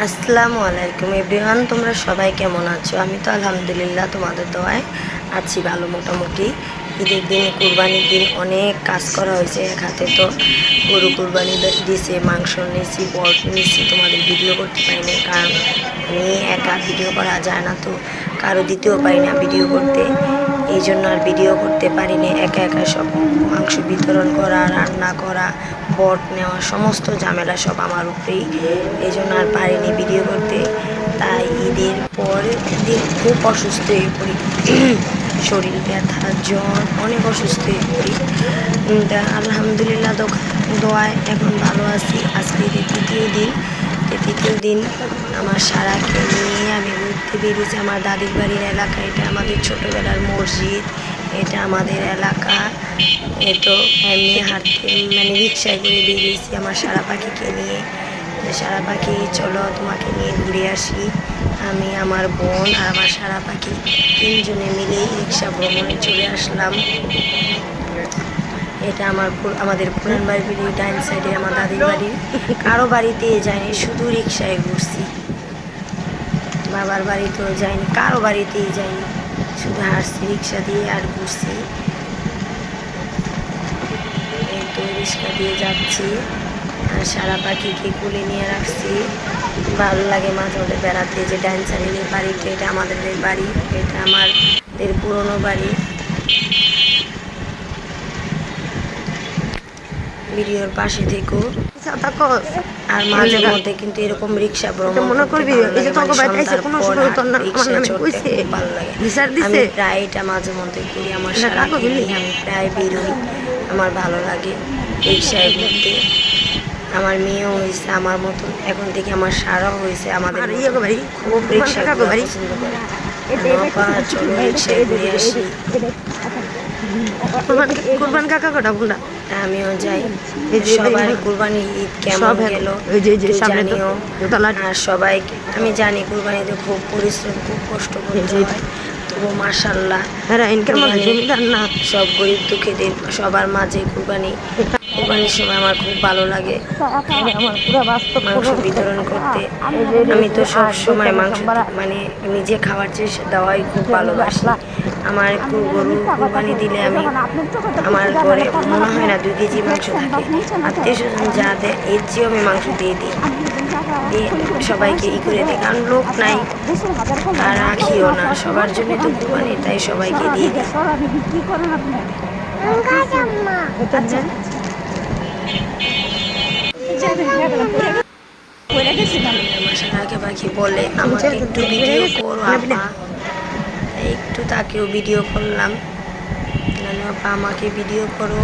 আসসালামু আলাইকুম এভরিওয়ান, তোমরা সবাই কেমন আছো? আমি তো আলহামদুলিল্লাহ তোমাদের দোয়ায় আছি ভালো মোটামুটি। ঈদের দিন, কুরবানির দিন অনেক কাজ করা হয়েছে। এক হাতে তো গরু কুরবানি দিয়েছে, মাংস নিয়েছি, পট নিয়েছি, তোমাদের ভিডিও করতে পারিনি কারণ আমি একা ভিডিও করা যায় না, তো কারো দিতেও পারি না ভিডিও করতে, এই জন্য আর ভিডিও করতে পারিনি। একা একা সব মাংস বিতরণ করা, রান্না করা, বট নেওয়া, সমস্ত ঝামেলা সব আমার উপরেই, এই জন্য আর পারিনি ভিডিও করতে। তাই ঈদের পর দিন খুব অসুস্থ হয়ে পড়ি, শরীর ব্যথা, জ্বর, অনেক অসুস্থ হয়ে পড়ি। আলহামদুলিল্লাহ দোয়ায় এখন ভালো আছি। আজকে ঈদের তৃতীয় দিন আমার সারাকে নিয়ে আমি ঘুরতে বেরিয়েছি আমার দাদির বাড়ির এলাকা। এটা আমাদের ছোটোবেলার মসজিদ, এটা আমাদের এলাকা। তো এমনি হাঁটতে মানে রিক্সায় করে বেরিয়েছি আমার সারা পাখিকে নিয়ে। সারা পাখি চলো তোমাকে নিয়ে ঘুরে আসি। আমি, আমার বোন আর আমার সারা পাখি তিনজনে মিলেই রিক্সা ভ্রমণে চলে আসলাম। এটা আমাদের পুরান বাড়ির ডাইন সাইডে আমার দাদির বাড়ি। কারো বাড়িতে যায়নি, শুধু রিক্সায় ঘুরছি। বাবার বাড়িতেও যায়নি, কারো বাড়িতেই যায়নি, শুধু হাঁটছি রিক্সা দিয়ে আর ঘুরছি। এই তো রিক্সা দিয়ে যাচ্ছি আর সারা পাখিকে কোলে নিয়ে রাখছি। ভালো লাগে মাঝে মধ্যে বেড়াতে। যে ডাইন সাইডের বাড়িটা, এটা আমাদের বাড়ি, এটা আমাদের পুরনো বাড়ি। ভিডিওর পাশে থেকো। আর মাঝে মধ্যে কিন্তু এরকম রিক্সা ভ্রমণ মনে করবি, ভালো লাগে। আমি প্রায় এটা মাঝে মধ্যে করি, আমার সারা আমি প্রায় বেরোই, আমার ভালো লাগে রিক্সায় ঘুরতে। আমার মেয়েও হয়েছে আমার মতো, এখন থেকে আমার সারাও হয়েছে আমাদের খুব রিক্সা পছন্দ করে। চলো রিক্সায় ঘুরে আসি। কুরবান কাকা কটা কোনটা? আমিও যাই। সবার কুরবানি ঈদ কেমন গেল জানিও। আর সবাই, আমি জানি কুরবানিতে খুব পরিশ্রম, খুব কষ্ট করতে হয়, তবু মাশাআল্লাহ সব গরিব দুঃখীদের সবার মাঝে কুরবানির সময় আমার খুব ভালো লাগে মাংস বিতরণ করতে। আমি তো সব সময় মাংস মানে নিজে খাওয়ার চেষ্টা দেওয়াই খুব ভালোবাসি। আমার গরু কুরবানি দিলে আমি, আমার ঘরে মনে হয় না 2 কেজি মাংস থাকে, আত্মীয় স্বজন যা দেয় এর চেয়েও আমি মাংস দিয়ে দিই, দিয়ে সবাইকে করে দিই, কারণ লোক নাই আর রাখিও না, সবার জন্য তো কুরবানি, তাই সবাইকে দিয়ে দিই। আমার সারাকে পাখি বলে আমাকে একটু ভিডিও করো আপা, একটু তাকেও ভিডিও করলাম। আপা আমাকে ভিডিও করো।